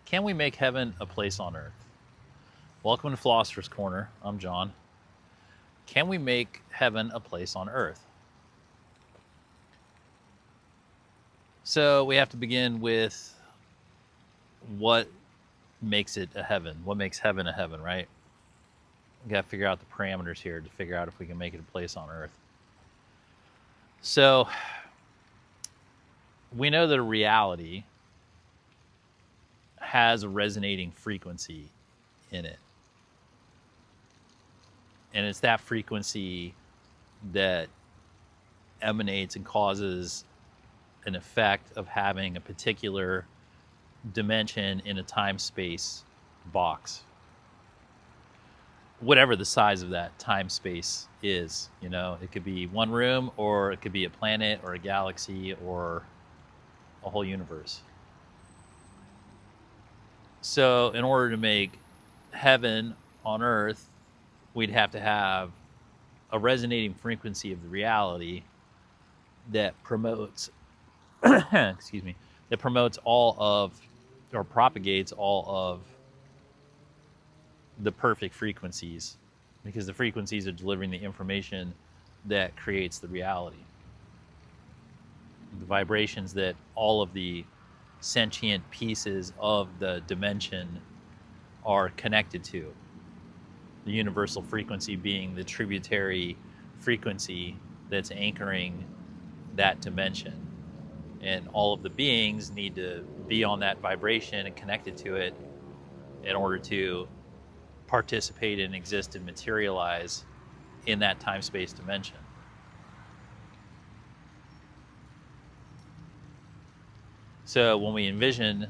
Can we make heaven a place on earth? Welcome to Philosopher's Corner. I'm John. Can we make heaven a place on earth? So we have to begin with what makes it a heaven. What makes heaven a heaven, right? We got to figure out the parameters here to figure out if we can make it a place on earth. So we know that a reality has a resonating frequency in it. And it's that frequency that emanates and causes an effect of having a particular dimension in a time-space box. Whatever the size of that time-space is, you know, it could be one room, or it could be a planet, or a galaxy, or a whole universe. So in order to make heaven on earth, we'd have to have a resonating frequency of the reality that promotes excuse me, that promotes all of, or propagates all of, the perfect frequencies, because the frequencies are delivering the information that creates the reality. The vibrations that all of the sentient pieces of the dimension are connected to. The universal frequency being the tributary frequency that's anchoring that dimension. And all of the beings need to be on that vibration and connected to it in order to participate and exist and materialize in that time-space dimension. So when we envision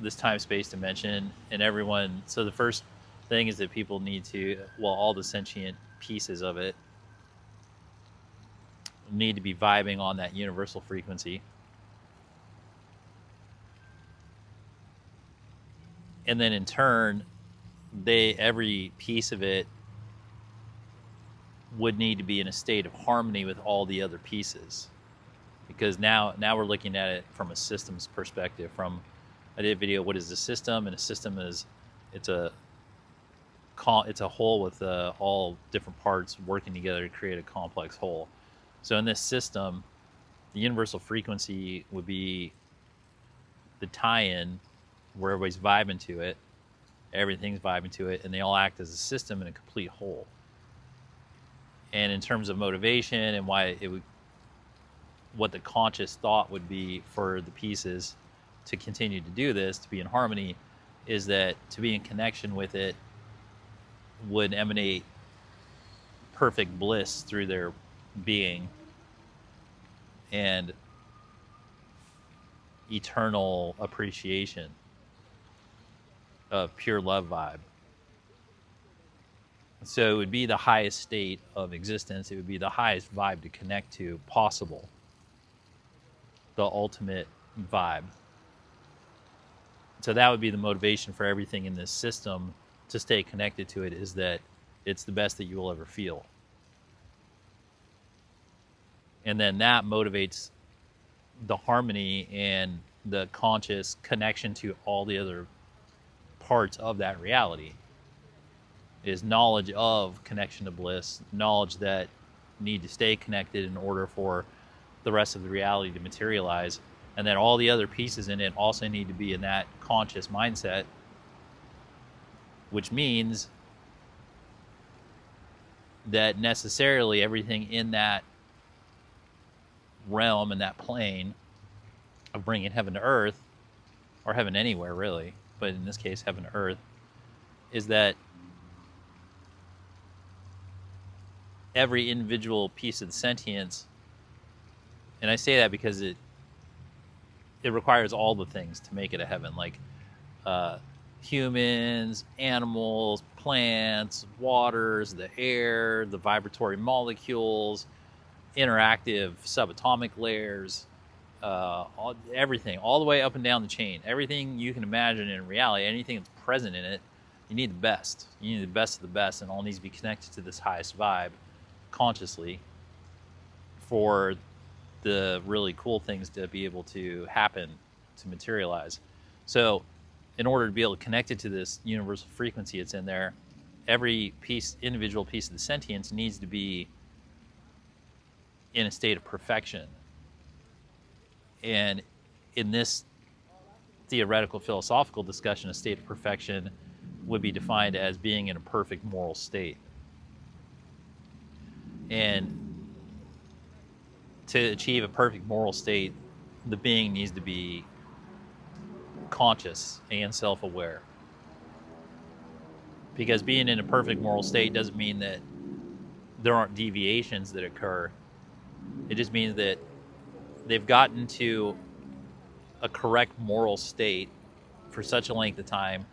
this time-space dimension and everyone, so the first thing is that people need to, well, all the sentient pieces of it need to be vibing on that universal frequency. And then in turn, every piece of it would need to be in a state of harmony with all the other pieces. Because now we're looking at it from a systems perspective. I did a video, what is the system? And a system is, it's a whole with all different parts working together to create a complex whole. So in this system, the universal frequency would be the tie-in where everybody's vibing to it, everything's vibing to it, and they all act as a system in a complete whole. And in terms of motivation and what the conscious thought would be for the pieces to continue to do this, to be in harmony, is that to be in connection with it would emanate perfect bliss through their being and eternal appreciation of pure love vibe. So it would be the highest state of existence. It would be the highest vibe to connect to possible. The ultimate vibe. So that would be the motivation for everything in this system to stay connected to it, is that it's the best that you will ever feel. And then that motivates the harmony and the conscious connection to all the other parts of that reality. Is knowledge of connection to bliss, knowledge that need to stay connected in order for the rest of the reality to materialize, and then all the other pieces in it also need to be in that conscious mindset, which means that necessarily everything in that realm and that plane of bringing heaven to earth, or heaven anywhere really, but in this case heaven to earth, is that every individual piece of the sentience, and I say that because it requires all the things to make it a heaven, like humans, animals, plants, waters, the air, the vibratory molecules, interactive subatomic layers, everything, all the way up and down the chain. Everything you can imagine in reality, anything that's present in it, you need the best. You need the best of the best, and all needs to be connected to this highest vibe consciously for the really cool things to be able to happen, to materialize. So in order to be able to connect it to this universal frequency that's in there, every individual piece of the sentience needs to be in a state of perfection. And in this theoretical philosophical discussion, a state of perfection would be defined as being in a perfect moral state. And to achieve a perfect moral state, the being needs to be conscious and self-aware. Because being in a perfect moral state doesn't mean that there aren't deviations that occur. It just means that they've gotten to a correct moral state for such a length of time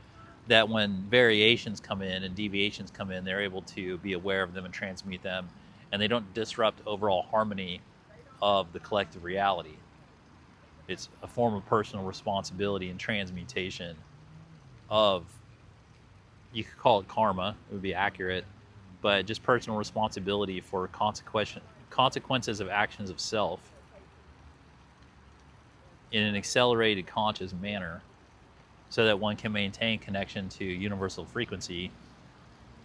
that when variations come in and deviations come in, they're able to be aware of them and transmute them, and they don't disrupt overall harmony of the collective reality. It's a form of personal responsibility and transmutation of, you could call it karma, it would be accurate, but just personal responsibility for consequences of actions of self in an accelerated conscious manner, so that one can maintain connection to universal frequency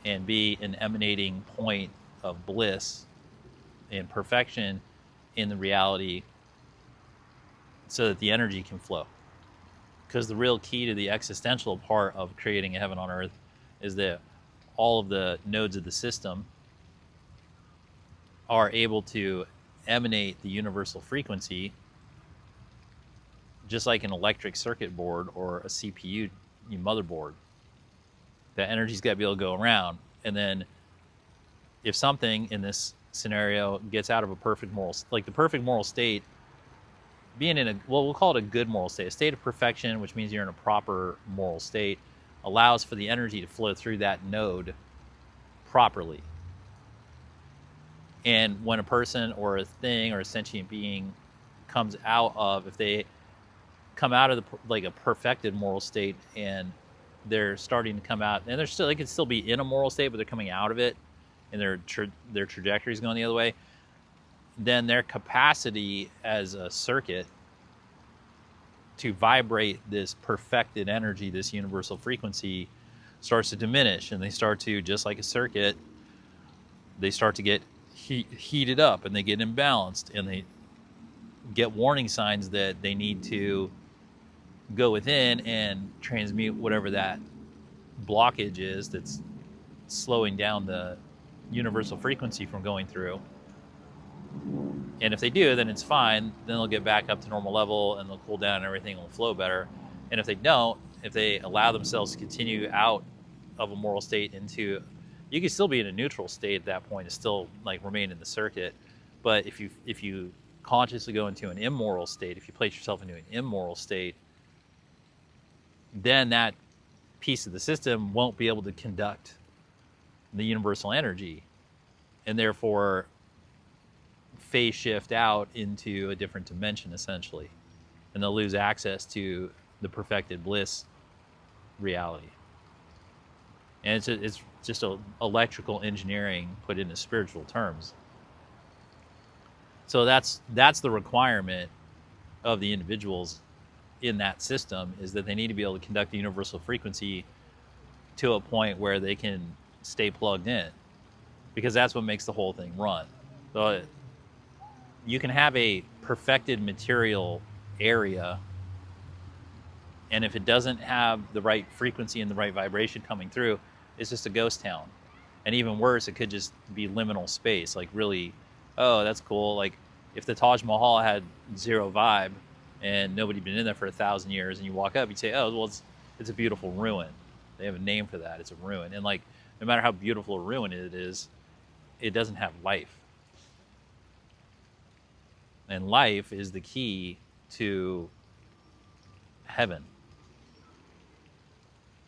and be an emanating point of bliss and perfection in the reality, so that the energy can flow. Because the real key to the existential part of creating a heaven on earth is that all of the nodes of the system are able to emanate the universal frequency, just like an electric circuit board or a CPU motherboard. That energy's got to be able to go around. And then if something in this scenario gets out of a perfect moral, like the perfect moral state, being in a, well, we'll call it a good moral state, a state of perfection, which means you're in a proper moral state, allows for the energy to flow through that node properly. And when a person or a thing or a sentient being comes out of, if they come out of the, like a perfected moral state, and they're starting to come out, and they're still, they can still be in a moral state, but they're coming out of it, and their trajectory is going the other way, then their capacity as a circuit to vibrate this perfected energy, this universal frequency, starts to diminish, and they start to, just like a circuit, they start to get heated up, and they get imbalanced, and they get warning signs that they need to go within and transmute whatever that blockage is that's slowing down the universal frequency from going through. And if they do, then it's fine. Then they'll get back up to normal level, and they'll cool down, and everything will flow better. And if they don't, if they allow themselves to continue out of a moral state into, you can still be in a neutral state at that point and still like remain in the circuit. But if you consciously go into an immoral state, if you place yourself into an immoral state, then that piece of the system won't be able to conduct the universal energy, and therefore phase shift out into a different dimension, essentially, and they'll lose access to the perfected bliss reality. And it's just a electrical engineering put into spiritual terms. So that's the requirement of the individuals in that system, is that they need to be able to conduct the universal frequency to a point where they can stay plugged in, because that's what makes the whole thing run. So you can have a perfected material area, and if it doesn't have the right frequency and the right vibration coming through, it's just a ghost town. And even worse, it could just be liminal space, like really, oh, that's cool. Like if the Taj Mahal had zero vibe and nobody been in there for 1,000 years, and you walk up, you say, oh, well, it's a beautiful ruin. They have a name for that. It's a ruin. And like, no matter how beautiful a ruin it is, it doesn't have life. And life is the key to heaven,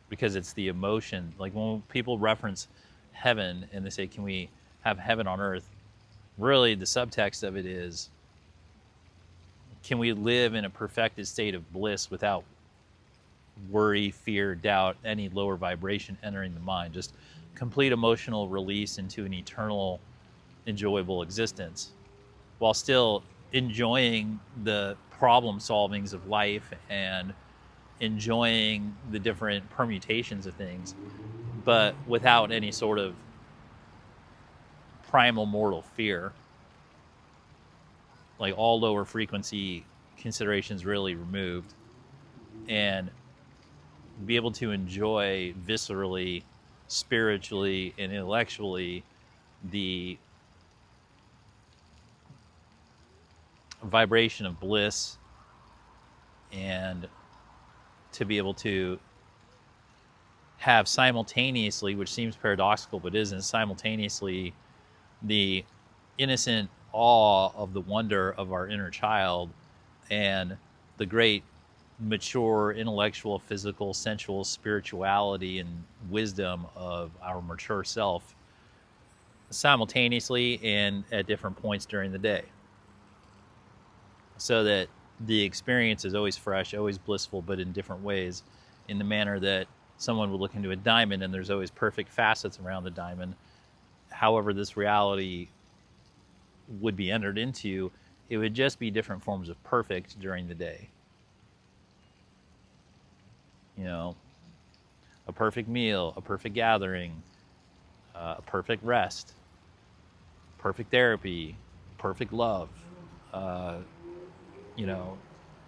because it's the emotion. Like when people reference heaven and they say, can we have heaven on earth? Really, the subtext of it is, can we live in a perfected state of bliss without worry, fear, doubt, any lower vibration entering the mind? Just complete emotional release into an eternal, enjoyable existence, while still enjoying the problem solvings of life and enjoying the different permutations of things, but without any sort of primal mortal fear. Like all lower frequency considerations really removed, and be able to enjoy viscerally, spiritually, and intellectually the vibration of bliss, and to be able to have simultaneously, which seems paradoxical but isn't, simultaneously the innocent awe of the wonder of our inner child and the great mature intellectual, physical, sensual spirituality and wisdom of our mature self simultaneously and at different points during the day, so that the experience is always fresh, always blissful, but in different ways, in the manner that someone would look into a diamond and there's always perfect facets around the diamond. However this reality would be entered into, it would just be different forms of perfect during the day. You know, a perfect meal, a perfect gathering, a perfect rest, perfect therapy, perfect love, you know,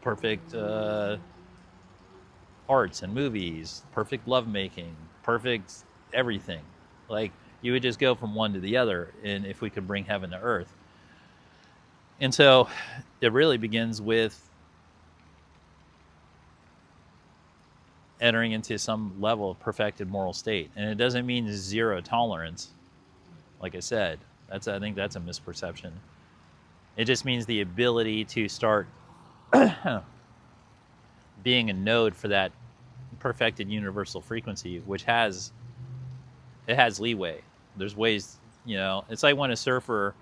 perfect arts and movies, perfect lovemaking, perfect everything. Like, you would just go from one to the other, and if we could bring heaven to earth. And so it really begins with entering into some level of perfected moral state. And it doesn't mean zero tolerance. Like I said, I think that's a misperception. It just means the ability to start being a node for that perfected universal frequency, which has leeway. There's ways, you know, it's like when a surfer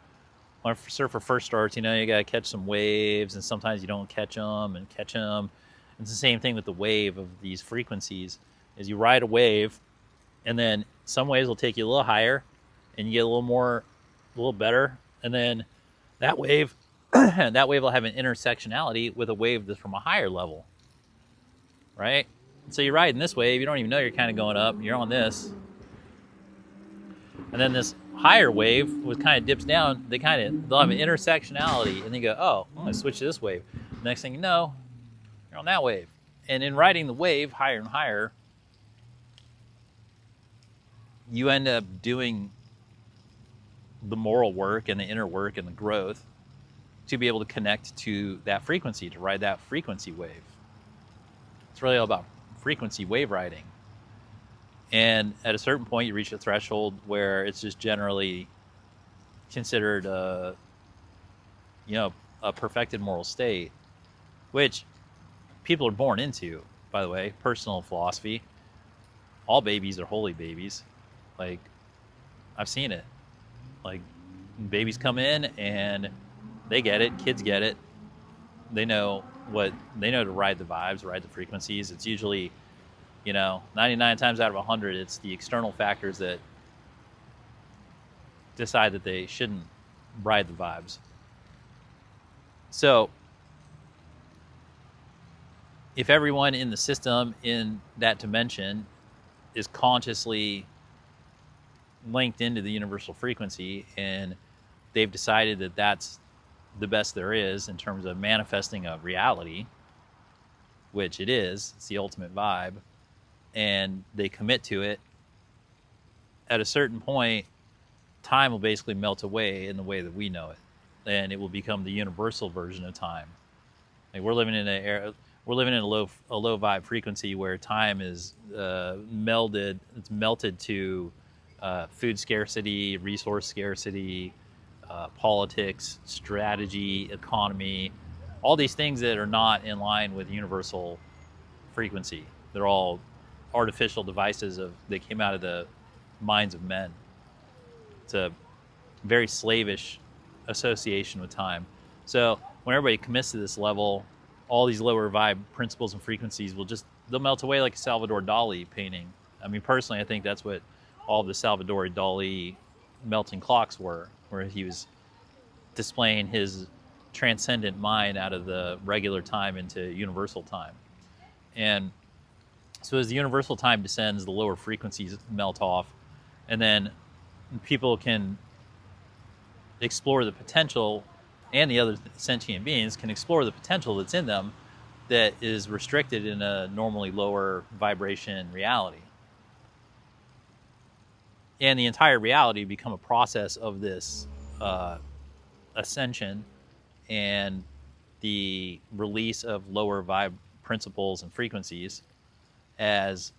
first starts, you know, you got to catch some waves, and sometimes you don't catch them. It's the same thing with the wave of these frequencies, is you ride a wave, and then some waves will take you a little higher, and you get a little better, and then that wave will have an intersectionality with a wave that's from a higher level, right? So you're riding this wave, you don't even know you're kind of going up, you're on this, and then this higher wave, which kind of dips down, they'll have an intersectionality, and they go, oh, I'm going to switch to this wave. Next thing you know, you're on that wave. And in riding the wave higher and higher, you end up doing the moral work and the inner work and the growth to be able to connect to that frequency, to ride that frequency wave. It's really all about frequency wave riding. And at a certain point, you reach a threshold where it's just generally considered a perfected moral state, which people are born into, by the way. Personal philosophy. All babies are holy babies. Like, I've seen it. Like, babies come in and they get it. Kids get it. They know to ride the vibes, ride the frequencies. It's usually, 99 times out of 100, it's the external factors that decide that they shouldn't ride the vibes. So, if everyone in the system in that dimension is consciously linked into the universal frequency, and they've decided that that's the best there is in terms of manifesting a reality, which it is, it's the ultimate vibe, and they commit to it, at a certain point, time will basically melt away in the way that we know it, and it will become the universal version of time. Like, we're living in a low vibe frequency where time is melted to food scarcity, resource scarcity, politics, strategy, economy, all these things that are not in line with universal frequency. They're all artificial devices that came out of the minds of men. It's a very slavish association with time. So when everybody commits to this level, all these lower vibe principles and frequencies they'll melt away like a Salvador Dali painting. I mean, personally, I think that's what all the Salvador Dali melting clocks were, where he was displaying his transcendent mind out of the regular time into universal time. And so as the universal time descends, the lower frequencies melt off, and then people can explore the potential, and the other sentient beings can explore the potential that's in them that is restricted in a normally lower vibration reality. And the entire reality become a process of this ascension and the release of lower vibe principles and frequencies, as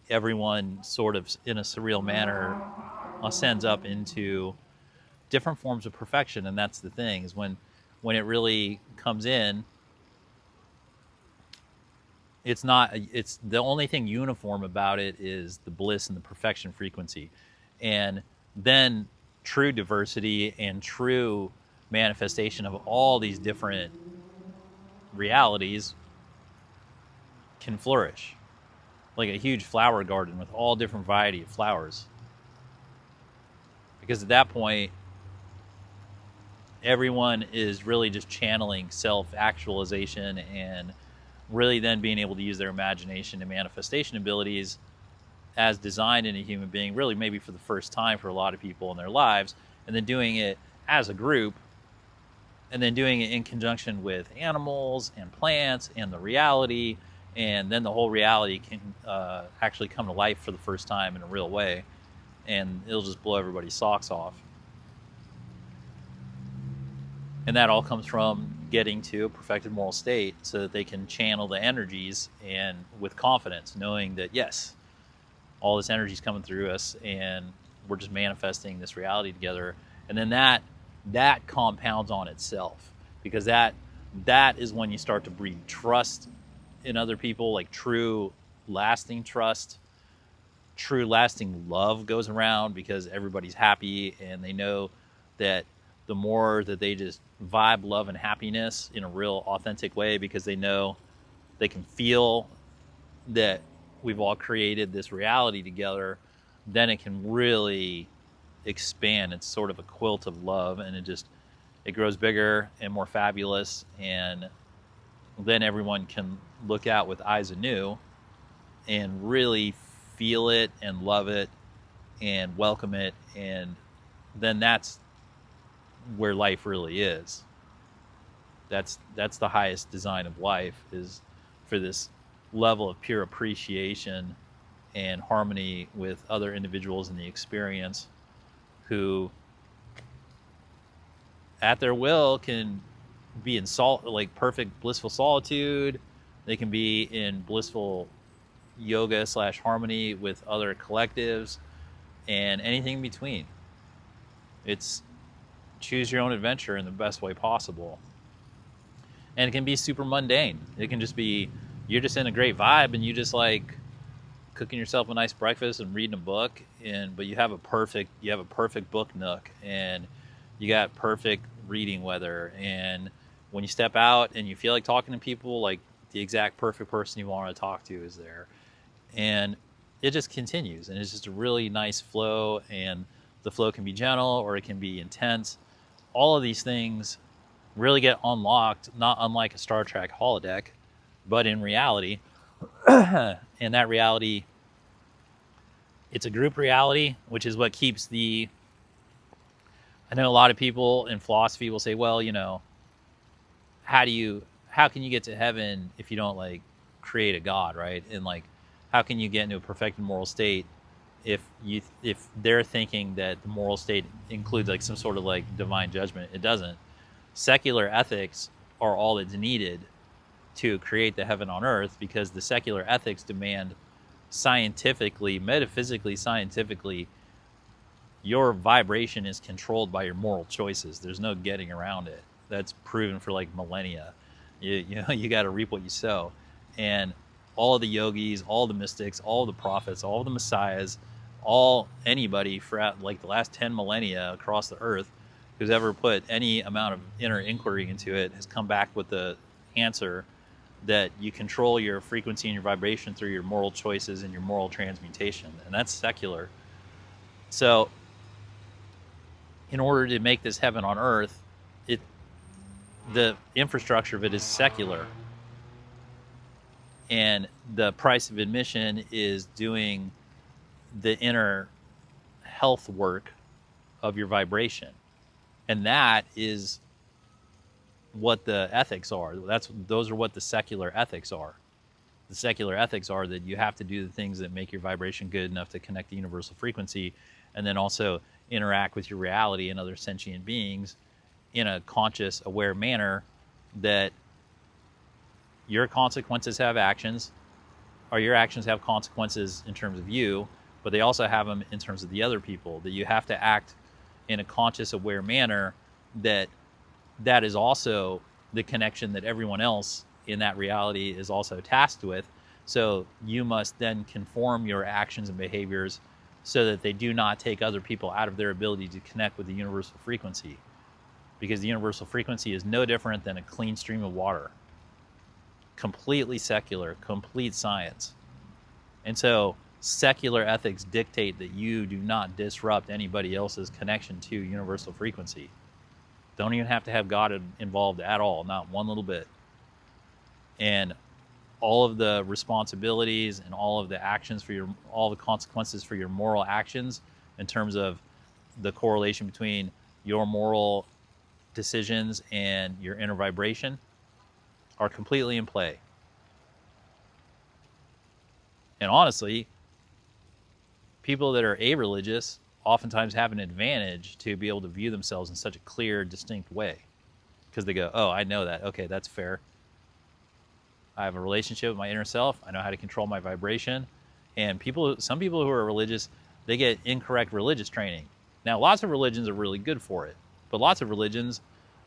everyone sort of in a surreal manner ascends up into different forms of perfection. And that's the thing, is when it really comes in, it's the only thing uniform about it is the bliss and the perfection frequency. And then true diversity and true manifestation of all these different realities can flourish, like a huge flower garden with all different variety of flowers. Because at that point, everyone is really just channeling self-actualization and really then being able to use their imagination and manifestation abilities as designed in a human being, really maybe for the first time for a lot of people in their lives, and then doing it as a group, and then doing it in conjunction with animals and plants and the reality, and then the whole reality can actually come to life for the first time in a real way, and it'll just blow everybody's socks off. And that all comes from getting to a perfected moral state so that they can channel the energies and with confidence, knowing that, yes, all this energy is coming through us and we're just manifesting this reality together. And then that compounds on itself, because that is when you start to breed trust in other people, like true lasting trust, true lasting love goes around, because everybody's happy and they know that the more that they just vibe love and happiness in a real authentic way, because they know they can feel that we've all created this reality together, then it can really expand. It's sort of a quilt of love, and it grows bigger and more fabulous, and then everyone can look out with eyes anew and really feel it and love it and welcome it. And then that's where life really is. That's the highest design of life, is for this level of pure appreciation and harmony with other individuals in the experience, who at their will can be in like perfect blissful solitude. They can be in blissful yoga / harmony with other collectives, and anything in between. It's choose your own adventure in the best way possible. And it can be super mundane. It can just be, you're just in a great vibe and you just like cooking yourself a nice breakfast and reading a book, but you have a perfect book nook, and you got perfect reading weather, and when you step out and you feel like talking to people, like the exact perfect person you want to talk to is there. And it just continues, and it's just a really nice flow, and the flow can be gentle or it can be intense. All of these things really get unlocked, not unlike a Star Trek holodeck, but in reality. And that reality, it's a group reality, which is what keeps I know a lot of people in philosophy will say, well, how can you get to heaven if you don't like create a god, right? And like, how can you get into a perfected moral state if they're thinking that the moral state includes like some sort of like divine judgment? It doesn't. Secular ethics are all that's needed to create the heaven on earth, because the secular ethics demand scientifically, metaphysically, scientifically, your vibration is controlled by your moral choices. There's no getting around it. That's proven for like millennia. You got to reap what you sow. And all of the yogis, all the mystics, all the prophets, all the messiahs, anybody for like the last 10 millennia across the earth who's ever put any amount of inner inquiry into it has come back with the answer that you control your frequency and your vibration through your moral choices and your moral transmutation. And that's secular. So in order to make this heaven on earth, the infrastructure of it is secular. And the price of admission is doing the inner health work of your vibration. And that is what the ethics are. Those are what the secular ethics are. The secular ethics are that you have to do the things that make your vibration good enough to connect the universal frequency, and then also interact with your reality and other sentient beings in a conscious, aware manner, that your consequences have actions, or your actions have consequences in terms of you, but they also have them in terms of the other people, that you have to act in a conscious, aware manner, that is also the connection that everyone else in that reality is also tasked with. So you must then conform your actions and behaviors so that they do not take other people out of their ability to connect with the universal frequency. Because the universal frequency is no different than a clean stream of water. Completely secular, complete science. And so secular ethics dictate that you do not disrupt anybody else's connection to universal frequency. Don't even have to have God involved at all, not one little bit. And all of the responsibilities and all of the actions for all the consequences for your moral actions, in terms of the correlation between your moral decisions and your inner vibration, are completely in play. And honestly, people that are a-religious oftentimes have an advantage to be able to view themselves in such a clear, distinct way. Because they go, oh, I know that. Okay, that's fair. I have a relationship with my inner self. I know how to control my vibration. And some people who are religious, they get incorrect religious training. Now, lots of religions are really good for it, but lots of religions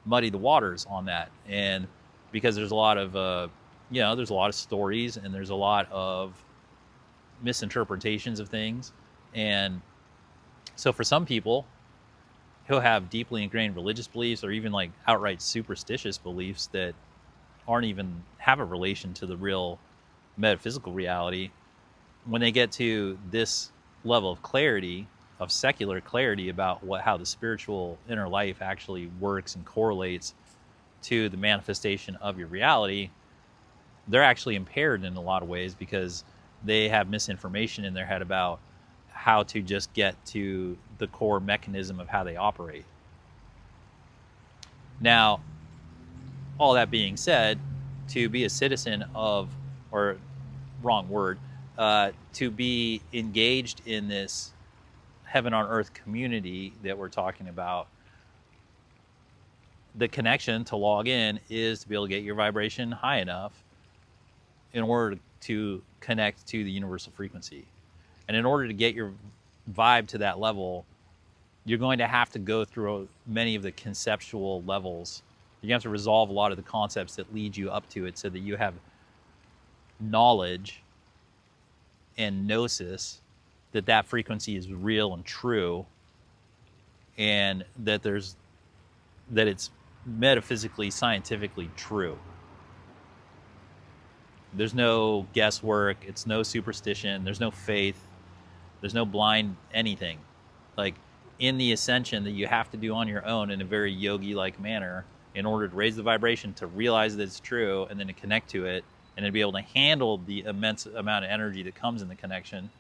muddy the waters on that. And because there's a lot of, there's a lot of stories, and there's a lot of misinterpretations of things. And so for some people who have deeply ingrained religious beliefs, or even like outright superstitious beliefs that aren't even have a relation to the real metaphysical reality, when they get to this level of clarity, of secular clarity about how the spiritual inner life actually works and correlates to the manifestation of your reality, they're actually impaired in a lot of ways, because they have misinformation in their head about how to just get to the core mechanism of how they operate. Now, all that being said, to be a citizen of, or wrong word, to be engaged in this heaven on earth community that we're talking about, the connection to log in is to be able to get your vibration high enough in order to connect to the universal frequency. And in order to get your vibe to that level, you're going to have to go through many of the conceptual levels. You have to resolve a lot of the concepts that lead you up to it, so that you have knowledge and gnosis that frequency is real and true, and that it's metaphysically, scientifically true. There's no guesswork, it's no superstition, there's no faith, there's no blind anything. Like, in the ascension that you have to do on your own in a very yogi-like manner, in order to raise the vibration, to realize that it's true, and then to connect to it, and to be able to handle the immense amount of energy that comes in the connection,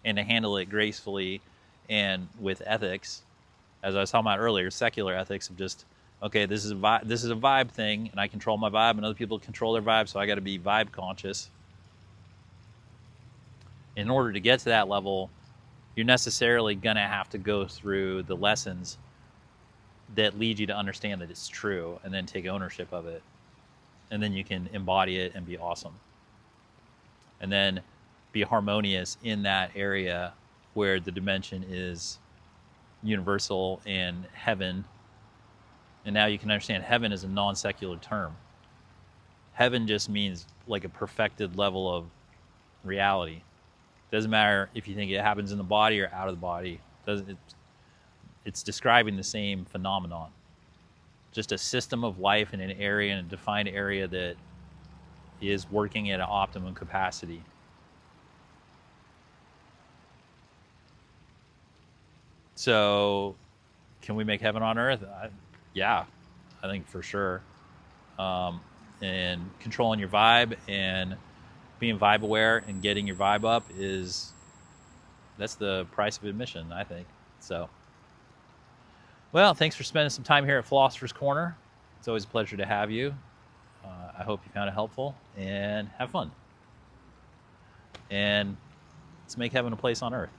and to handle it gracefully and with ethics. As I was talking about earlier, secular ethics of just, okay, this is a vibe thing, and I control my vibe, and other people control their vibe, so I got to be vibe conscious. In order to get to that level, you're necessarily going to have to go through the lessons that lead you to understand that it's true, and then take ownership of it. And then you can embody it and be awesome. And then be harmonious in that area where the dimension is universal and heaven. And now you can understand heaven is a non-secular term. Heaven just means like a perfected level of reality. Doesn't matter if you think it happens in the body or out of the body. It's describing the same phenomenon. Just a system of life in an area, in a defined area, that is working at an optimum capacity. So, can we make heaven on earth? Yeah, I think for sure. And controlling your vibe and being vibe aware and getting your vibe up that's the price of admission, I think. So, well, thanks for spending some time here at Philosopher's Corner. It's always a pleasure to have you. I hope you found it helpful, and have fun. And let's make heaven a place on earth.